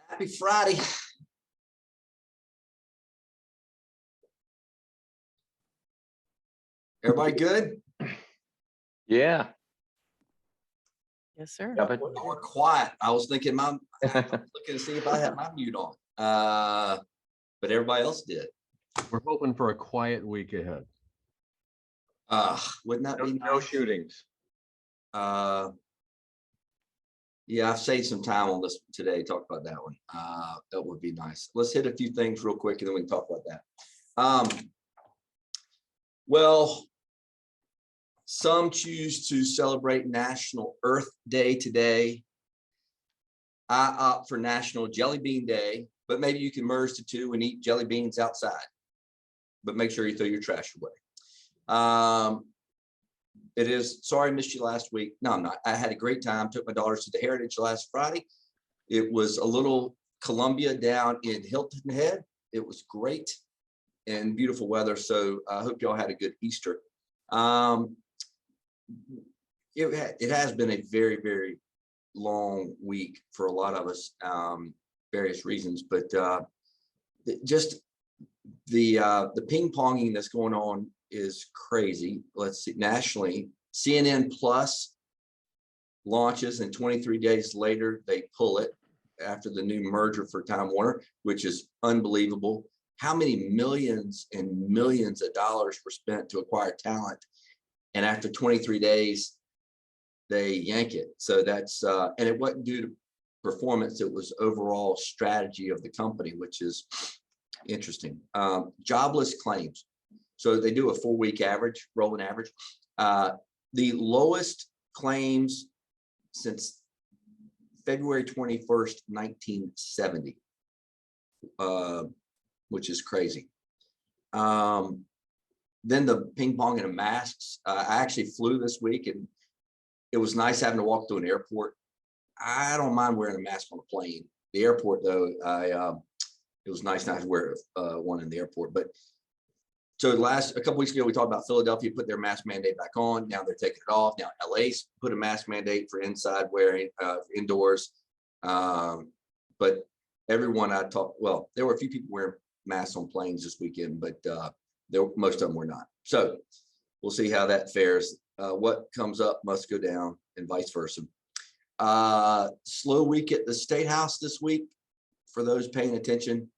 Happy Friday. Everybody good? Yeah. Yes, sir. Yep. Y'all are quiet. I was thinking I was looking to see if I had my mute on. But everybody else did. We're hoping for a quiet week ahead. Wouldn't that be No nice? shootings. Yeah, I've saved some time on this today. Talk about that one. That would be nice. Let's hit a few things real quick and then we can talk about that. Well, some choose to celebrate National Earth Day today. I opt for National Jelly Bean Day, but maybe you can merge the two and eat jelly beans outside. But make sure you throw your trash away. It is, sorry I missed you last week. No, I'm not. I had a great time. Took my daughters to the Heritage last Friday. It was a little Columbia down in Hilton Head. It was great and beautiful weather. So I hope y'all had a good Easter. It has been a very, very long week for a lot of us, various reasons, but just the ping ponging that's going on is crazy. Let's see, nationally, CNN Plus launches and 23 days later they pull it after the new merger for Time Warner, which is unbelievable. How many millions and millions of dollars were spent to acquire talent, and after 23 days they yank it. So that's and it wasn't due to performance, it was overall strategy of the company, which is interesting. Jobless claims. So they do a 4-week average, rolling average. The lowest claims since February 21st, 1970, which is crazy. Then the ping pong and masks. I actually flew this week and it was nice having to walk through an airport. I don't mind wearing a mask on a plane. The airport though, it was nice not to wear one in the airport. But so a couple weeks ago, we talked about Philadelphia put their mask mandate back on. Now they're taking it off. Now LA's put a mask mandate for inside wearing, indoors. But everyone I talked, well, there were a few people wearing masks on planes this weekend, but most of them were not. So we'll see how that fares. What comes up must go down and vice versa. Slow week at the State House this week for those paying attention.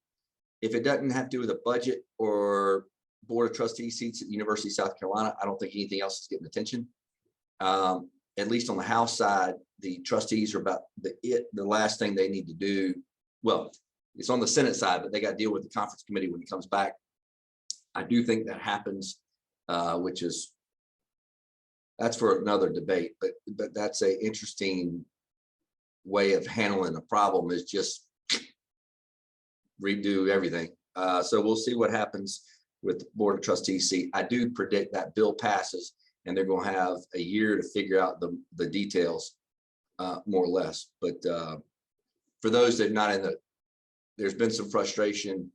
If it doesn't have to do with a budget or Board of Trustees seats at the University of South Carolina, I don't think anything else is getting attention. At least on the House side, the trustees are about the last thing they need to do. Well, it's on the Senate side, but they got to deal with the conference committee when it comes back. I do think that happens, which is, that's for another debate, but that's a interesting way of handling a problem, is just redo everything. So we'll see what happens with the Board of Trustees seat. I do predict that bill passes and they're going to have a year to figure out the details, more or less. But for those that are not in there's been some frustration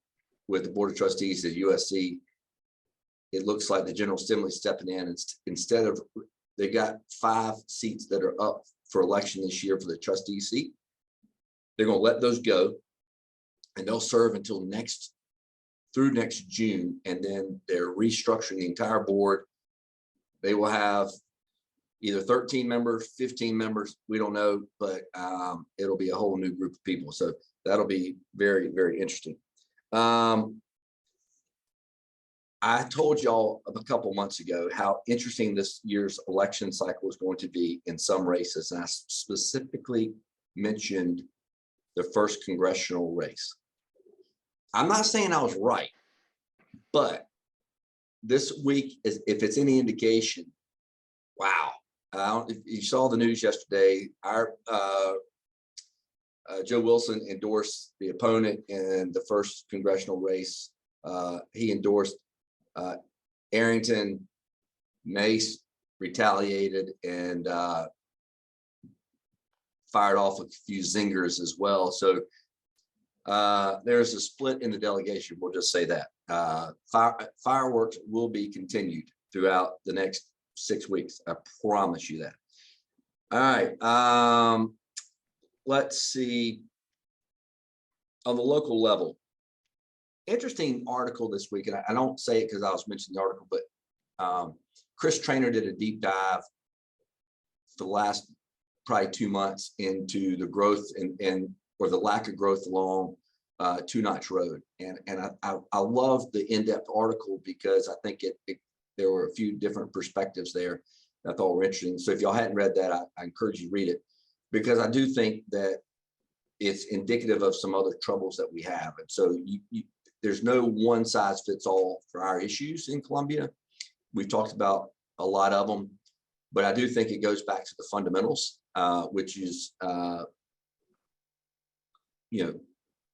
with the Board of Trustees at USC. It looks like the General Assembly stepping in, and instead of, they got 5 seats that are up for election this year for the trustee seat. They're going to let those go and they'll serve until through next June, and then they're restructuring the entire board. They will have either 13 members, 15 members, we don't know, but it'll be a whole new group of people. So that'll be very, very interesting. I told y'all a couple months ago how interesting this year's election cycle is going to be in some races, and I specifically mentioned the first congressional race. I'm not saying I was right, but this week, if it's any indication, wow. If you saw the news yesterday, our Joe Wilson endorsed the opponent in the first congressional race. He endorsed Arrington. Mace retaliated and fired off a few zingers as well. So there's a split in the delegation. We'll just say that fireworks will be continued throughout the next 6 weeks. I promise you that. All right. Let's see. on the local level, interesting article this week, and I don't say it because I was mentioning the article, but Chris Trainer did a deep dive for the last probably 2 months into the growth and or the lack of growth along Two Notch Road, and I love the in-depth article because I think there were a few different perspectives there that I thought were interesting. So if y'all hadn't read that, I encourage you to read it, because I do think that it's indicative of some other troubles that we have. And so there's no one size fits all for our issues in Columbia. We've talked about a lot of them, but I do think it goes back to the fundamentals, which is,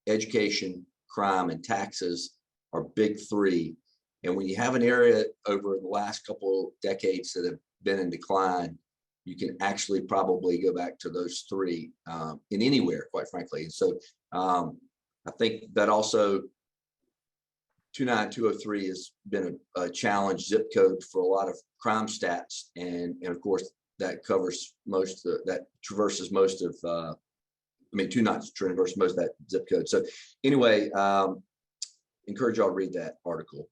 education, crime, and taxes are big three. And when you have an area over the last couple of decades that have been in decline, you can actually probably go back to those three in anywhere, quite frankly. And so I think that also 29203 has been a challenge zip code for a lot of crime stats. And of course, that covers that traverses most of, 2 Notch traverses most of that zip code. So anyway, encourage y'all to read that article.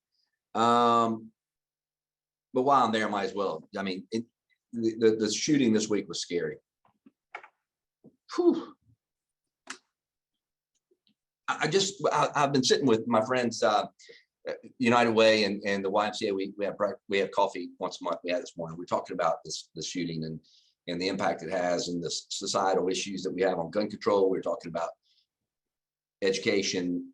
But while I'm there, I might as well. I mean, the shooting this week was scary. Whew. I've been sitting with my friends, United Way and the YMCA. We have coffee once a month. We had this morning. We're talking about the shooting and the impact it has and the societal issues that we have on gun control. We're talking about education,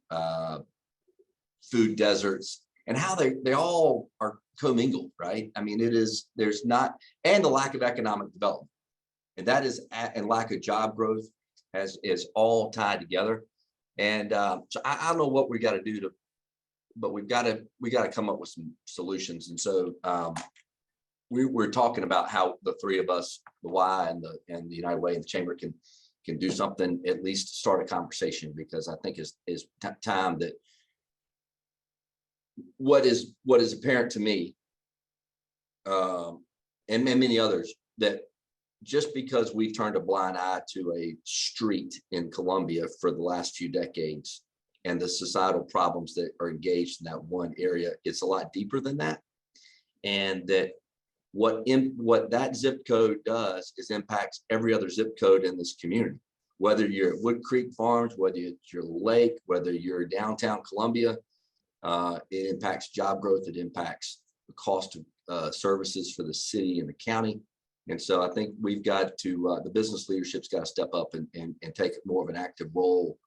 food deserts, and how they all are commingled, right? I mean, there's not, and the lack of economic development, and that is, and lack of job growth is all tied together. And so I don't know what we got to do but we got to come up with some solutions. And so we're talking about how the three of us, the Y and the United Way and the Chamber can do something, at least start a conversation, because I think is time that what is apparent to me and many others, that just because we've turned a blind eye to a street in Columbia for the last few decades and the societal problems that are engaged in that one area, it's a lot deeper than that. And that what that zip code does is impacts every other zip code in this community, whether you're at Wood Creek Farms, whether it's your lake, whether you're downtown Columbia. It impacts job growth. It impacts the cost of services for the city and the county. And so I think we've got to, the business leadership's got to step up and take more of an active role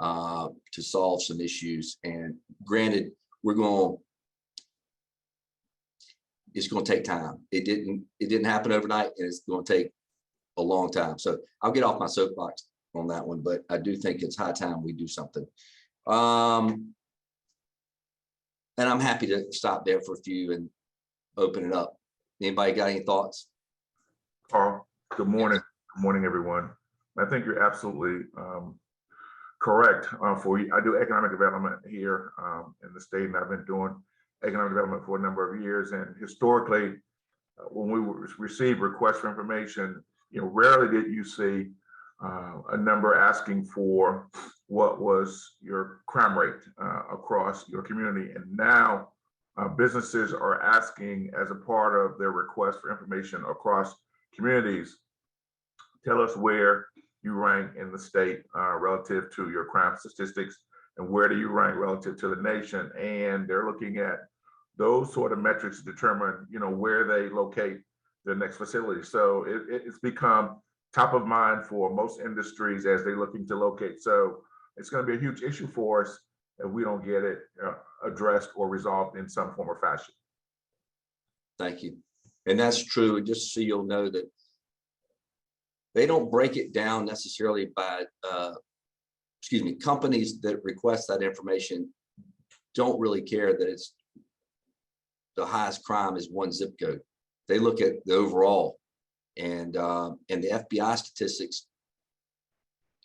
to solve some issues. And granted, it's going to take time. It didn't happen overnight, and it's going to take a long time. So I'll get off my soapbox on that one, but I do think it's high time we do something. And I'm happy to stop there for a few and open it up. Anybody got any thoughts? Carl, good morning. Good morning, everyone. I think you're absolutely correct. I do economic development here in the state, and I've been doing economic development for a number of years. And historically, when we receive requests for information, rarely did you see a number asking for what was your crime rate across your community. And now businesses are asking, as a part of their request for information across communities, tell us where you rank in the state relative to your crime statistics, and where do you rank relative to the nation. And they're looking at those sort of metrics to determine, where they locate their next facility. So it's become top of mind for most industries as they're looking to locate. So it's going to be a huge issue for us if we don't get it addressed or resolved in some form or fashion. Thank you. And that's true. Just so you'll know that they don't break it down necessarily by, companies that request that information don't really care that it's the highest crime is one zip code. They look at the overall, and the FBI statistics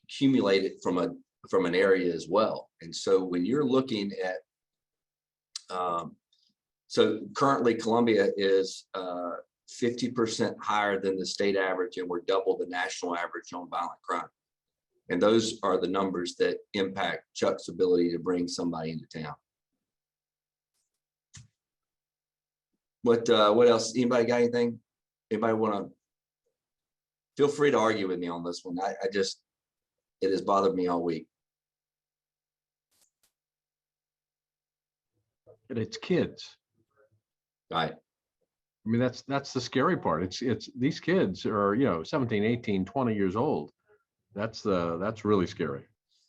accumulated from an area as well. And so when you're looking at, so currently Columbia is 50% higher than the state average, and we're double the national average on violent crime. And those are the numbers that impact Chuck's ability to bring somebody into town. What else? Anybody got anything? Anybody want to? Feel free to argue with me on this one. I just, it has bothered me all week. And it's kids. Right. I mean, that's the scary part. It's these kids are, 17, 18, 20 years old. That's really scary.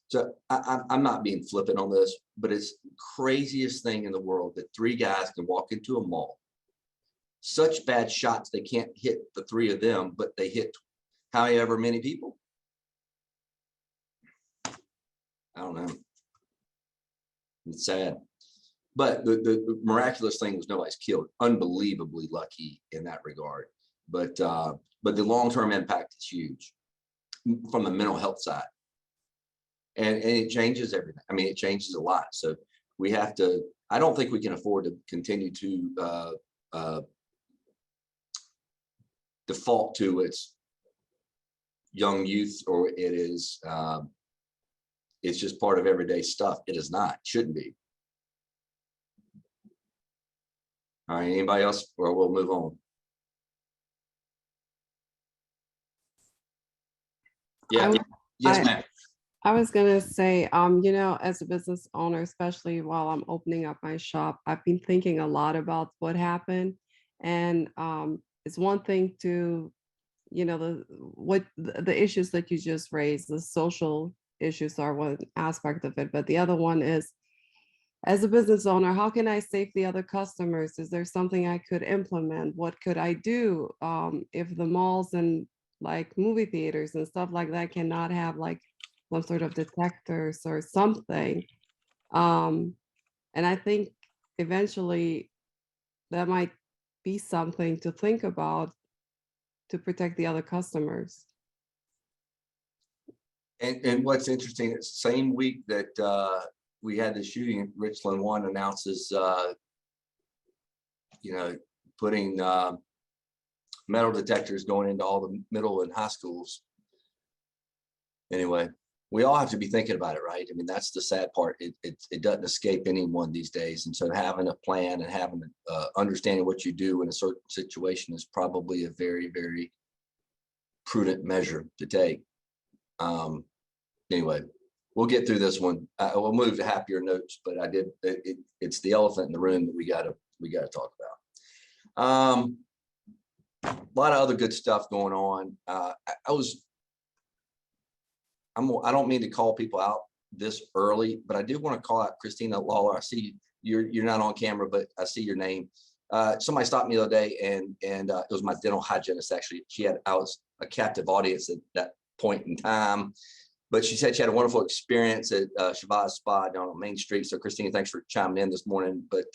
So I'm not being flippant on this, but it's the craziest thing in the world that three guys can walk into a mall, such bad shots they can't hit the three of them, but they hit however many people. I don't know. It's sad. But the miraculous thing was nobody's killed. Unbelievably lucky in that regard. But the long-term impact is huge from the mental health side. And it changes everything. I mean, it changes a lot. So we have to, I don't think we can afford to continue to default to its young youth, or it is, it's just part of everyday stuff. It is not, shouldn't be. All right, anybody else, or we'll move on. Yeah, yes, ma'am. I was gonna say, as a business owner, especially while I'm opening up my shop, I've been thinking a lot about what happened. And it's one thing to, the issues that you just raised, the social issues are one aspect of it, but the other one is, as a business owner, how can I save the other customers? Is there something I could implement? What could I do if the malls and like movie theaters and stuff like that cannot have like some sort of detectors or something? And I think eventually that might be something to think about to protect the other customers. And what's interesting, it's the same week that we had the shooting, Richland One announces, putting metal detectors going into all the middle and high schools. Anyway, we all have to be thinking about it, right? I mean, that's the sad part. It doesn't escape anyone these days. And so having a plan and having understanding what you do in a certain situation is probably a very, very prudent measure to take. Anyway, we'll get through this one. We'll move to happier notes, but it's the elephant in the room that we gotta talk about. A lot of other good stuff going on. I don't mean to call people out this early, but I do want to call out Christina Lawler. I see you're not on camera, but I see your name. Somebody stopped me the other day, and it was my dental hygienist. Actually, I was a captive audience at that point in time. But she said she had a wonderful experience at Shabazz Spa down on Main Street. So Christina, thanks for chiming in this morning, but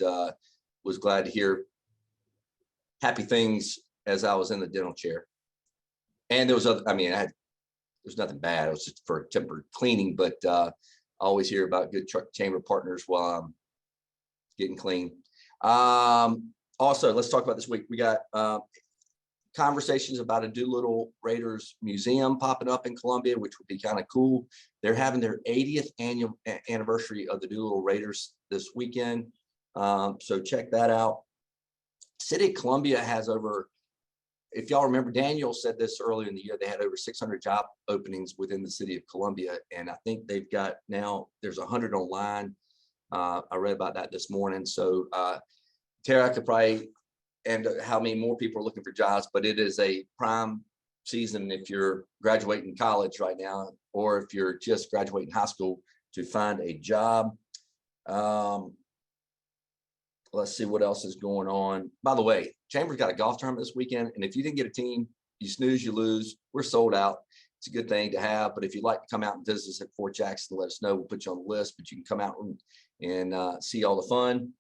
was glad to hear happy things as I was in the dental chair. And there was there's nothing bad. It was just for temporary cleaning, but I always hear about good chamber partners while I'm getting clean. Also, let's talk about this week. We got conversations about a Doolittle Raiders museum popping up in Columbia, which would be kind of cool. They're having their 80th annual anniversary of the Doolittle Raiders this weekend. So check that out. City of Columbia has over, if y'all remember, Daniel said this earlier in the year, they had over 600 job openings within the city of Columbia. And I think they've got now, there's 100 online. I read about that this morning. So Tara could probably, and how many more people are looking for jobs, but it is a prime season if you're graduating college right now, or if you're just graduating high school to find a job. Let's see what else is going on. By the way, Chambers got a golf tournament this weekend, and if you didn't get a team, you snooze, you lose. We're sold out. It's a good thing to have, but if you'd like to come out and visit us at Fort Jackson, let us know. We'll put you on the list, but you can come out and see all the fun.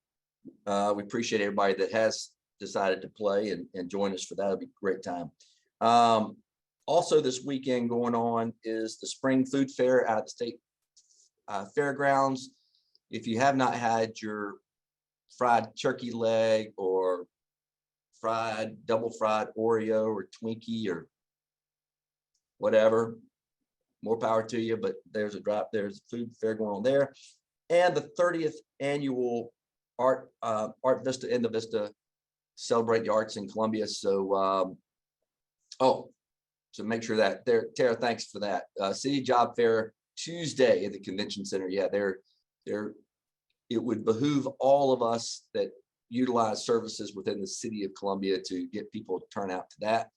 We appreciate everybody that has decided to play and join us for that. It'll be a great time. Also this weekend going on is the Spring Food Fair out at the State Fairgrounds. If you have not had your fried turkey leg or double fried Oreo or Twinkie or whatever, more power to you, but there's a food fair going on there. And the 30th annual Art Vista in the Vista celebrate the arts in Columbia. So, so make sure that there, Tara, thanks for that. City Job Fair Tuesday at the Convention Center. Yeah, it would behoove all of us that utilize services within the city of Columbia to get people to turn out to that.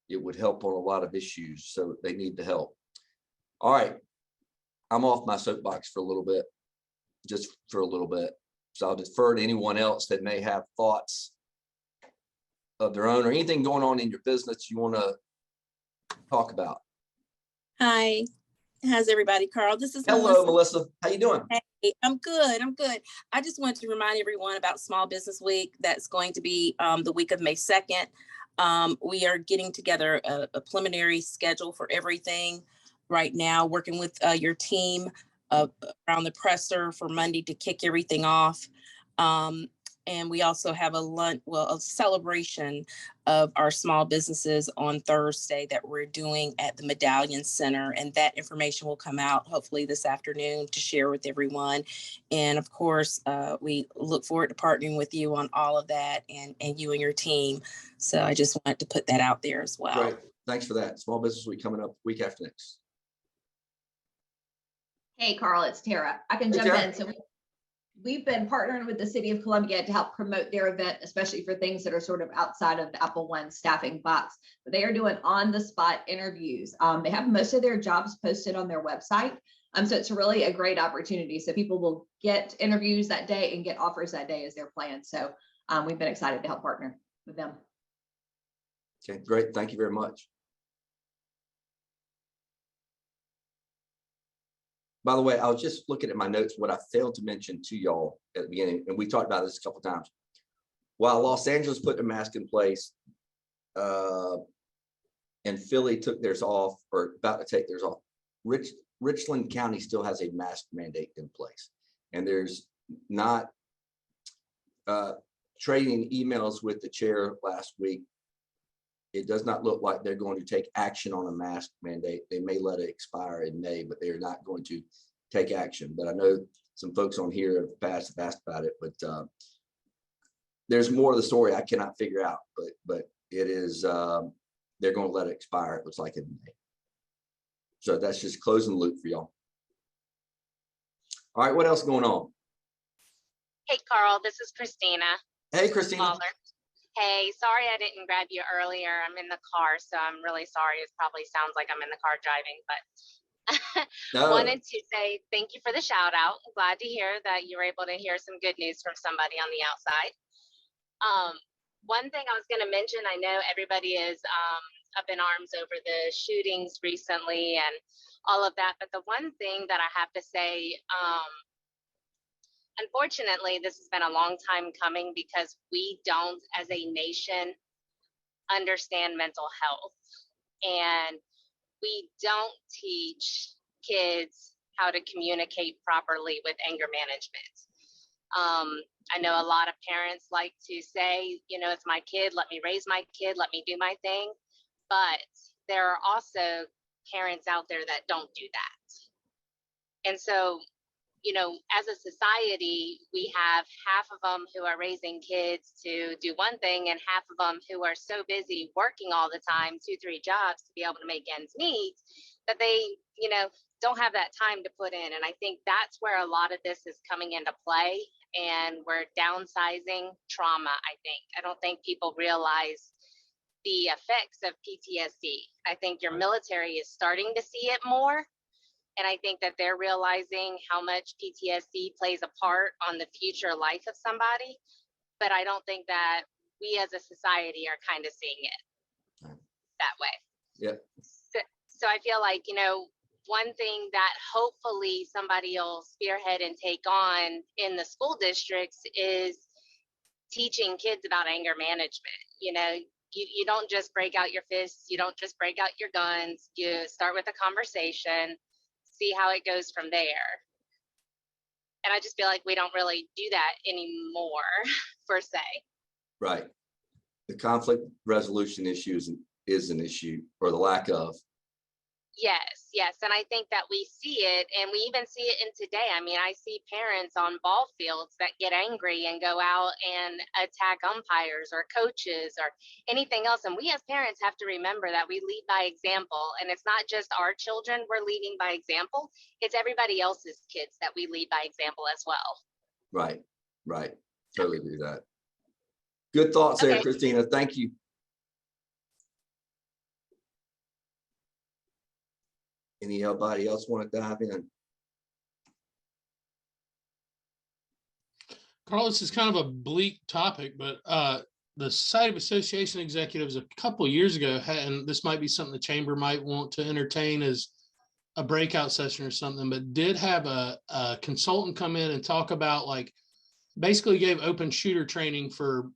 It would help on a lot of issues, so they need the help. All right, I'm off my soapbox for a little bit, just for a little bit. So I'll defer to anyone else that may have thoughts of their own or anything going on in your business you want to talk about. Hi, how's everybody? Carl, this is Hello, Melissa. How you doing? Hey, I'm good. I just wanted to remind everyone about Small Business Week. That's going to be the week of May 2nd. We are getting together a preliminary schedule for everything right now, working with your team around the presser for Monday to kick everything off. And we also have a celebration of our small businesses on Thursday that we're doing at the Medallion Center. And that information will come out hopefully this afternoon to share with everyone. And of course, we look forward to partnering with you on all of that and you and your team. So I just wanted to put that out there as well. Great. Thanks for that. Small Business Week coming up week after next. Hey, Carl, it's Tara. I can Hey, jump Tara. in. So we've been partnering with the City of Columbia to help promote their event, especially for things that are sort of outside of the Apple One staffing box. But they are doing on-the-spot interviews. They have most of their jobs posted on their website. So it's really a great opportunity. So people will get interviews that day and get offers that day as their plan. So we've been excited to help partner with them. Okay, great. Thank you very much. By the way, I was just looking at my notes, what I failed to mention to y'all at the beginning, and we talked about this a couple of times. While Los Angeles put the mask in place, and Philly took theirs off, or about to take theirs off, Richland County still has a mask mandate in place. And there's not trading emails with the chair last week. It does not look like they're going to take action on a mask mandate. They may let it expire in May, but they're not going to take action. But I know some folks on here have asked about it, but there's more of the story I cannot figure out, but it is, they're going to let it expire. It looks like in May. So that's just closing the loop for y'all. All right, what else going on? Hey, Carl, this is Christina. Hey, Christina. Lawler. Hey, sorry I didn't grab you earlier. I'm in the car, so I'm really sorry. It probably sounds like I'm in the car driving, but No. I wanted to say thank you for the shout out. I'm glad to hear that you were able to hear some good news from somebody on the outside. One thing I was going to mention, I know everybody is up in arms over the shootings recently and all of that, but the one thing that I have to say, unfortunately, this has been a long time coming because we don't, as a nation, understand mental health. And we don't teach kids how to communicate properly with anger management. I know a lot of parents like to say, you know, it's my kid, let me raise my kid, let me do my thing. But there are also parents out there that don't do that. And so, you know, as a society, we have half of them who are raising kids to do one thing and half of them who are so busy working all the time, 2-3 jobs to be able to make ends meet, that they, you know, don't have that time to put in. And I think that's where a lot of this is coming into play. And we're downsizing trauma, I think. I don't think people realize the effects of PTSD. I think your military is starting to see it more. And I think that they're realizing how much PTSD plays a part on the future life of somebody. But I don't think that we as a society are kind of seeing it that way. Yep. So I feel like, you know, one thing that hopefully somebody will spearhead and take on in the school districts is teaching kids about anger management. You know, you don't just break out your fists, you don't just break out your guns, you start with a conversation, see how it goes from there. And I just feel like we don't really do that anymore, per se. Right. The conflict resolution issue is an issue, or the lack of. Yes, yes. And I think that we see it, and we even see it in today. I mean, I see parents on ball fields that get angry and go out and attack umpires or coaches or anything else. And we as parents have to remember that we lead by example. And it's not just our children we're leading by example, it's everybody else's kids that we lead by example as well. Right, right. Totally do that. Good thoughts there, Okay. Christina. Thank you. Anybody else want to dive in? Carl, this is kind of a bleak topic, but the Society of Association Executives a couple of years ago had, and this might be something the chamber might want to entertain as a breakout session or something, but did have a consultant come in and talk about, like, basically gave open shooter training for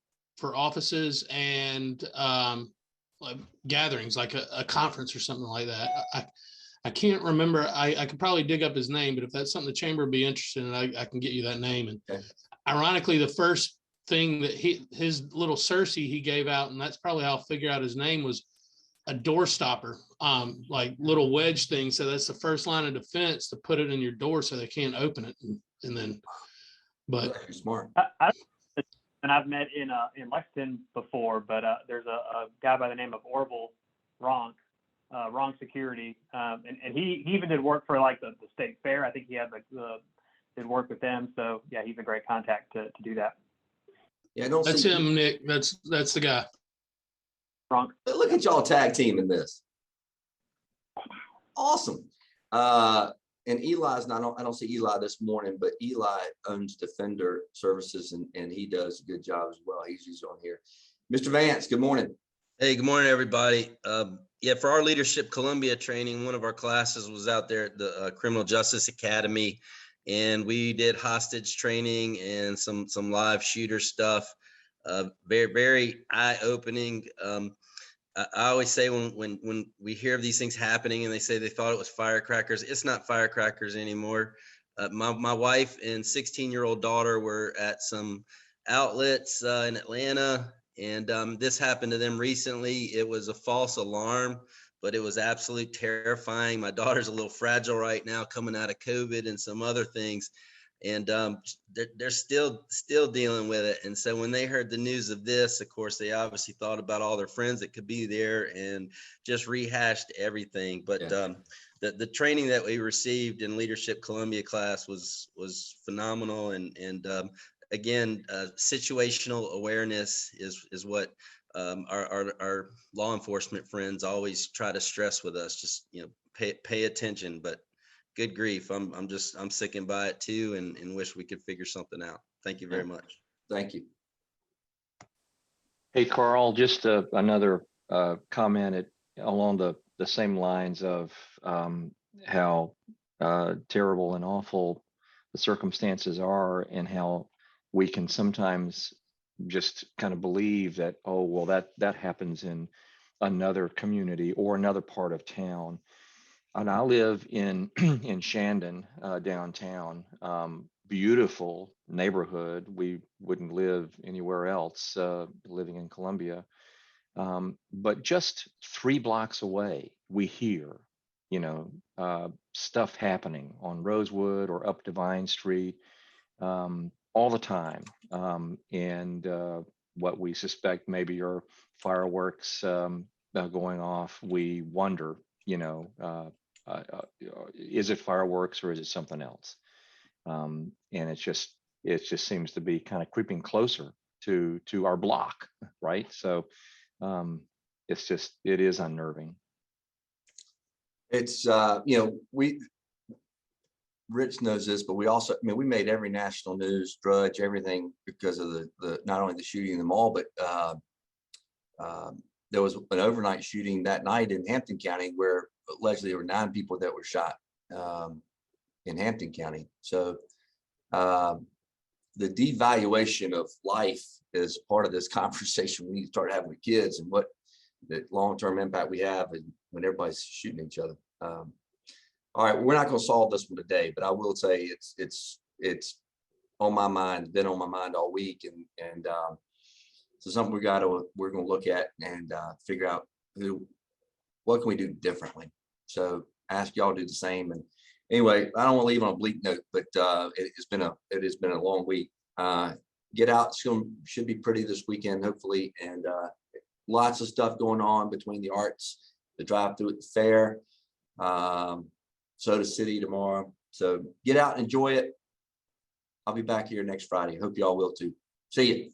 offices and like gatherings, like a conference or something like that. I can't remember. I could probably dig up his name, but if that's something the chamber would be interested in, I can get you that name. And Okay. Ironically, the first thing that his little Cersei he gave out, and that's probably how I'll figure out his name, was a door stopper, like little wedge thing. So that's the first line of defense, to put it in your door so they can't open it. And then, but You're smart. And I've met in Lexington before, but there's a guy by the name of Orville Ronk Security, and he even did work for like the state fair. I think he had did work with them. So yeah, he's a great contact to do that. Yeah, I don't that's see him, Nick. That's the guy. Ronk. Look at y'all tag team in this. Awesome. And Eli's not, I don't see Eli this morning, but Eli owns Defender Services and he does a good job as well. He's on here. Mr. Vance, good morning. Hey, good morning, everybody. Yeah, for our Leadership Columbia training, one of our classes was out there at the Criminal Justice Academy, and we did hostage training and some live shooter stuff. Very, very eye-opening. I always say when we hear of these things happening and they say they thought it was firecrackers, it's not firecrackers anymore. My wife and 16-year-old daughter were at some outlets in Atlanta, and this happened to them recently. It was a false alarm, but it was absolutely terrifying. My daughter's a little fragile right now, coming out of COVID and some other things. And they're still dealing with it. And so when they heard the news of this, of course, they obviously thought about all their friends that could be there and just rehashed everything. But Yeah. The training that we received in Leadership Columbia class was phenomenal. And again, situational awareness is what our law enforcement friends always try to stress with us. Just, pay attention. But good grief, I'm sickened by it too, and wish we could figure something out. Thank you very much. Thank you. Hey, Carl, just another comment along the same lines of how terrible and awful the circumstances are, and how we can sometimes just kind of believe that, oh, well, that happens in another community or another part of town. And I live in Shandon, downtown. Beautiful neighborhood. We wouldn't live anywhere else, living in Columbia. But just 3 blocks away, we hear, stuff happening on Rosewood or up Divine Street all the time. And what we suspect maybe are fireworks going off. We wonder, is it fireworks or is it something else? And it just seems to be kind of creeping closer to our block, right? So it is unnerving. It's Rich knows this, but we also, we made every national news, Drudge, everything because of the not only the shooting in the mall, but there was an overnight shooting that night in Hampton County where allegedly there were 9 people that were shot in Hampton County. So the devaluation of life is part of this conversation we need to start having with kids, and what the long-term impact we have when everybody's shooting each other. All right, we're not going to solve this one today, but I will say it's on my mind, been on my mind all week, and so something we're going to look at and figure out what can we do differently. So ask y'all to do the same. And anyway, I don't want to leave on a bleak note, but it has been a long week. Get out. Should be pretty this weekend, hopefully. And lots of stuff going on between the arts, the drive through at the fair, Soda City tomorrow. So get out and enjoy it. I'll be back here next Friday. Hope y'all will too. See you.